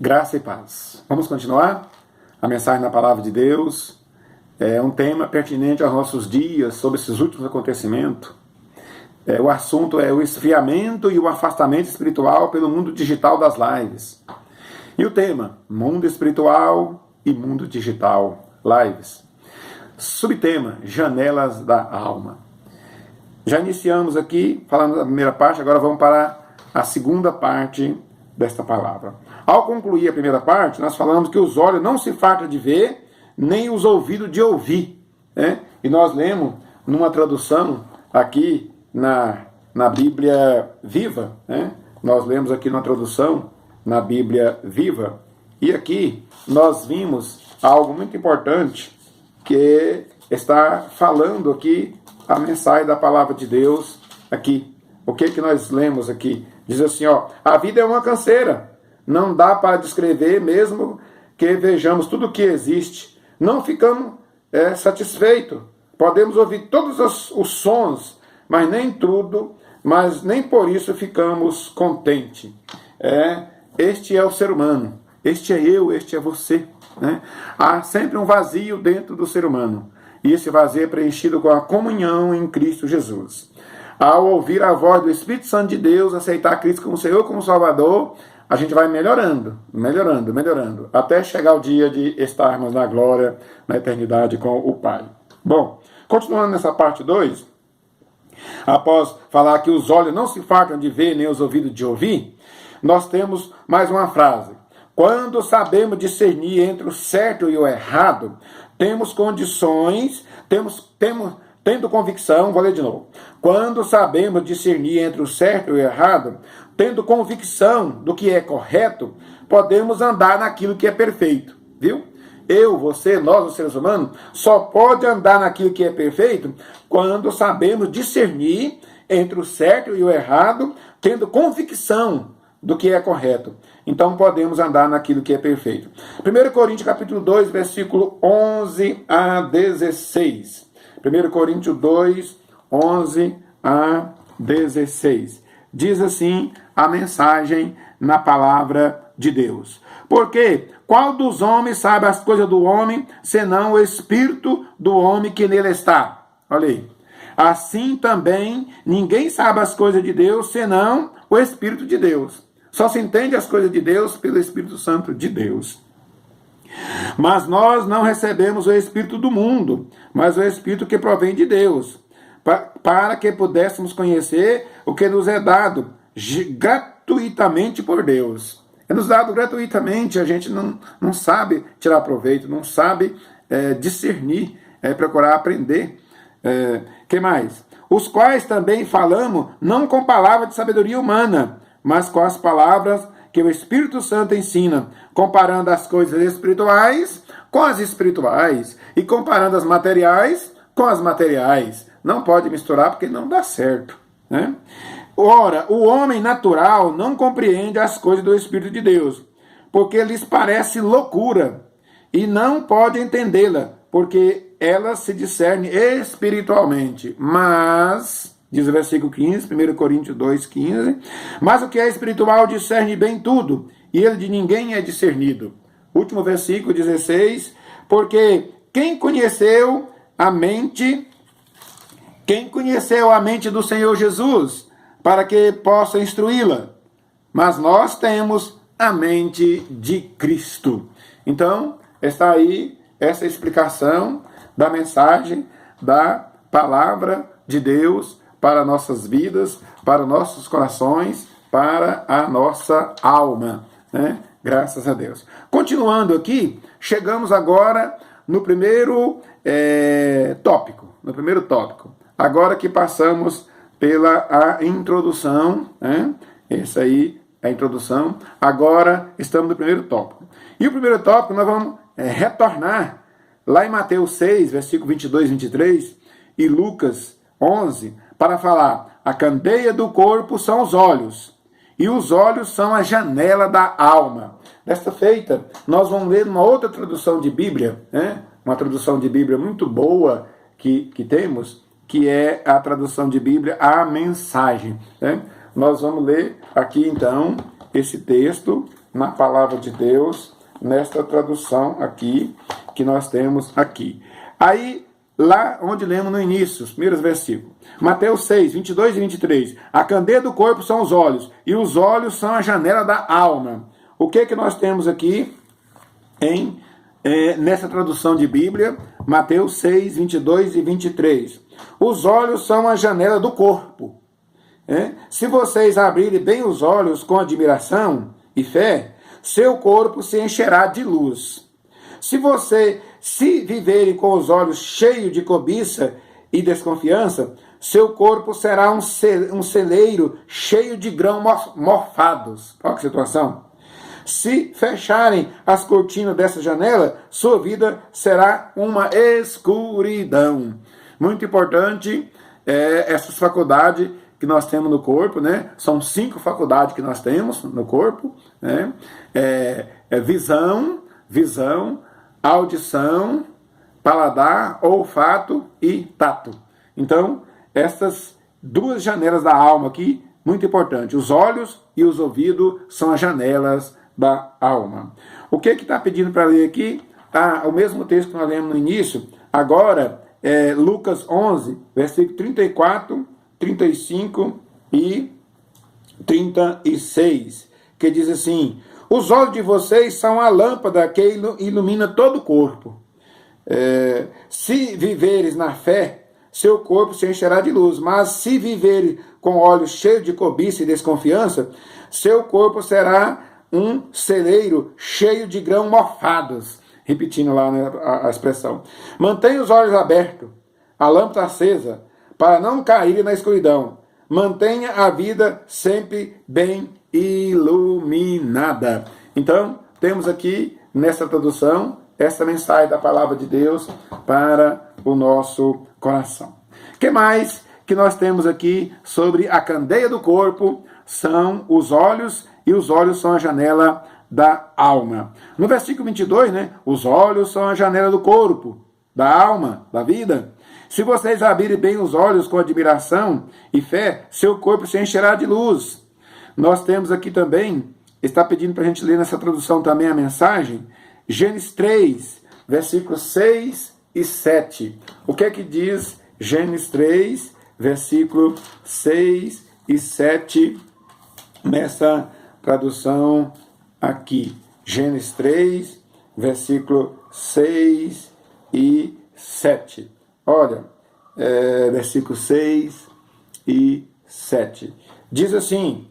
Graça e paz. Vamos continuar? A mensagem da Palavra de Deus é um tema pertinente aos nossos dias, sobre esses últimos acontecimentos. O assunto é o esfriamento e o afastamento espiritual pelo mundo digital das lives. E o tema, mundo espiritual e mundo digital, lives. Subtema, janelas da alma. Já iniciamos aqui, falando da primeira parte, agora vamos para a segunda parte desta palavra. Ao concluir a primeira parte, nós falamos que os olhos não se fartam de ver, nem os ouvidos de ouvir. E nós lemos numa tradução aqui na Bíblia Viva. Nós lemos aqui numa tradução na Bíblia Viva. E aqui nós vimos algo muito importante, que está falando aqui a mensagem da palavra de Deus aqui. O que nós lemos aqui? Diz assim, a vida é uma canseira. Não dá para descrever, mesmo que vejamos tudo o que existe. Não ficamos satisfeitos. Podemos ouvir todos os sons, mas nem tudo, mas nem por isso ficamos contentes. Este é o ser humano. Este é eu, este é você. Há sempre um vazio dentro do ser humano. E esse vazio é preenchido com a comunhão em Cristo Jesus. Ao ouvir a voz do Espírito Santo de Deus, aceitar Cristo como Senhor, como Salvador, a gente vai melhorando, até chegar o dia de estarmos na glória, na eternidade com o Pai. Bom, continuando nessa parte 2, após falar que os olhos não se fartam de ver, nem os ouvidos de ouvir, nós temos mais uma frase. Quando sabemos discernir entre o certo e o errado, temos condições, tendo convicção, vou ler de novo. Quando sabemos discernir entre o certo e o errado, tendo convicção do que é correto, podemos andar naquilo que é perfeito, viu? Eu, você, nós, os seres humanos, só pode andar naquilo que é perfeito quando sabemos discernir entre o certo e o errado, tendo convicção do que é correto. Então podemos andar naquilo que é perfeito. 1 Coríntios capítulo 2, versículo 11 a 16. 1 Coríntios 2, 11 a 16. Diz assim a mensagem na palavra de Deus. Porque qual dos homens sabe as coisas do homem, senão o espírito do homem que nele está? Olha aí. Assim também ninguém sabe as coisas de Deus, senão o Espírito de Deus. Só se entende as coisas de Deus pelo Espírito Santo de Deus. Mas nós não recebemos o Espírito do mundo, mas o Espírito que provém de Deus, para que pudéssemos conhecer o que nos é dado gratuitamente por Deus. É nos dado gratuitamente, a gente não sabe tirar proveito, não sabe discernir, procurar aprender. Que mais? Os quais também falamos, não com palavras de sabedoria humana, mas com as palavras que o Espírito Santo ensina, comparando as coisas espirituais com as espirituais e comparando as materiais com as materiais. Não pode misturar porque não dá certo. Ora, o homem natural não compreende as coisas do Espírito de Deus, porque lhes parece loucura, e não pode entendê-la, porque ela se discerne espiritualmente. Mas, diz o versículo 15, 1 Coríntios 2, 15, mas o que é espiritual discerne bem tudo, e ele de ninguém é discernido. Último versículo 16, porque quem conheceu a mente do Senhor Jesus, para que possa instruí-la? Mas nós temos a mente de Cristo. Então, está aí essa explicação da mensagem da palavra de Deus para nossas vidas, para nossos corações, para a nossa alma. Graças a Deus. Continuando aqui, chegamos agora no primeiro tópico. Agora que passamos pela a introdução, essa aí é a introdução, agora estamos no primeiro tópico. E o primeiro tópico nós vamos retornar lá em Mateus 6, versículo 22 e 23, e Lucas 11, para falar, a candeia do corpo são os olhos, e os olhos são a janela da alma. Desta feita, nós vamos ler uma outra tradução de Bíblia, uma tradução de Bíblia muito boa que temos, que é a tradução de Bíblia, a mensagem. Nós vamos ler aqui então esse texto na palavra de Deus, nesta tradução aqui, que nós temos aqui. Aí, lá onde lemos no início, os primeiros versículos. Mateus 6, 22 e 23. A candeia do corpo são os olhos, e os olhos são a janela da alma. O que nós temos aqui nessa tradução de Bíblia? Mateus 6, 22 e 23. Os olhos são a janela do corpo. Se vocês abrirem bem os olhos com admiração e fé, seu corpo se encherá de luz. Se viverem com os olhos cheios de cobiça e desconfiança, seu corpo será um celeiro cheio de grãos morfados. Olha que situação. Se fecharem as cortinas dessa janela, sua vida será uma escuridão. Muito importante essas faculdades que nós temos no corpo, né? São 5 faculdades que nós temos no corpo, né? Visão, audição, paladar, olfato e tato. Então, essas 2 janelas da alma aqui, muito importante. Os olhos e os ouvidos são as janelas da alma. O que está pedindo para ler aqui? O mesmo texto que nós lemos no início. Agora, Lucas 11, versículo 34, 35 e 36, que diz assim: os olhos de vocês são a lâmpada que ilumina todo o corpo. Se viveres na fé, seu corpo se encherá de luz, mas se viveres com olhos cheios de cobiça e desconfiança, seu corpo será um celeiro cheio de grãos morfados. Repetindo lá, né, a expressão. Mantenha os olhos abertos, a lâmpada acesa, para não cair na escuridão. Mantenha a vida sempre bem iluminada. Então, temos aqui nessa tradução essa mensagem da palavra de Deus para o nosso coração. O que mais que nós temos aqui sobre a candeia do corpo? São os olhos, e os olhos são a janela da alma. No versículo 22, né? Os olhos são a janela do corpo, da alma, da vida. Se vocês abrirem bem os olhos com admiração e fé, seu corpo se encherá de luz. Nós temos aqui também, está pedindo para a gente ler nessa tradução também a mensagem, Gênesis 3, versículos 6 e 7. O que é que diz Gênesis 3, versículo 6 e 7, nessa tradução aqui? Gênesis 3, versículo 6 e 7. Olha, versículo 6 e 7. Diz assim: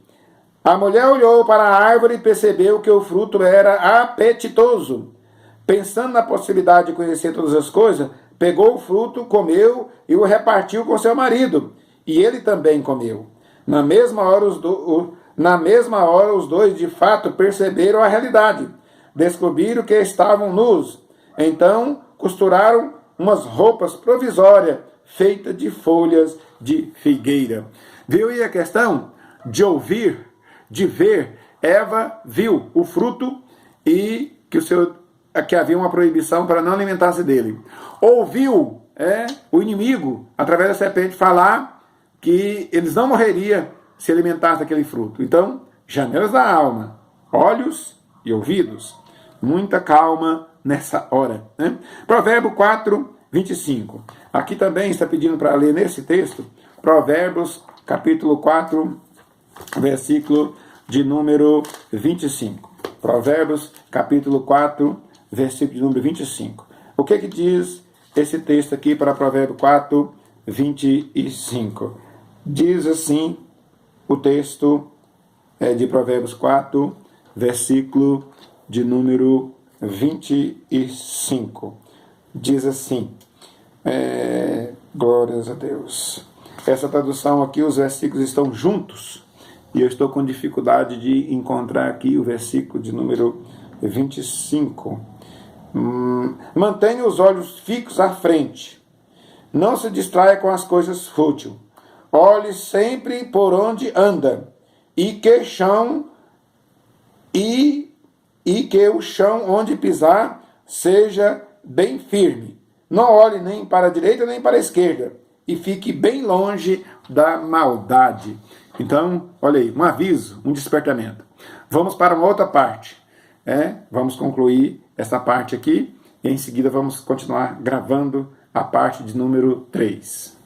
a mulher olhou para a árvore e percebeu que o fruto era apetitoso. Pensando na possibilidade de conhecer todas as coisas, pegou o fruto, comeu e o repartiu com seu marido. E ele também comeu. Na mesma hora, os dois de fato perceberam a realidade. Descobriram que estavam nus. Então, costuraram umas roupas provisórias feitas de folhas de figueira. Viu aí a questão de ouvir, de ver? Eva viu o fruto e que havia uma proibição para não alimentar-se dele. Ouviu o inimigo, através da serpente, falar que eles não morreriam se alimentassem daquele fruto. Então, janelas da alma, olhos e ouvidos. Muita calma nessa hora, né? Provérbio 4, 25. Aqui também está pedindo para ler nesse texto, Provérbios capítulo 4, versículo de número 25. Provérbios capítulo 4, versículo de número 25. O que diz esse texto aqui para Provérbio 4, 25? Diz assim o texto de Provérbios 4, versículo de número 25. Diz assim, glórias a Deus. Essa tradução aqui, os versículos estão juntos, e eu estou com dificuldade de encontrar aqui o versículo de número 25. Mantenha os olhos fixos à frente. Não se distraia com as coisas fúteis. Olhe sempre por onde anda, e que o chão onde pisar seja bem firme. Não olhe nem para a direita nem para a esquerda, e fique bem longe da maldade. Então, olha aí, um aviso, um despertamento. Vamos para uma outra parte. Vamos concluir essa parte aqui e em seguida vamos continuar gravando a parte de número 3.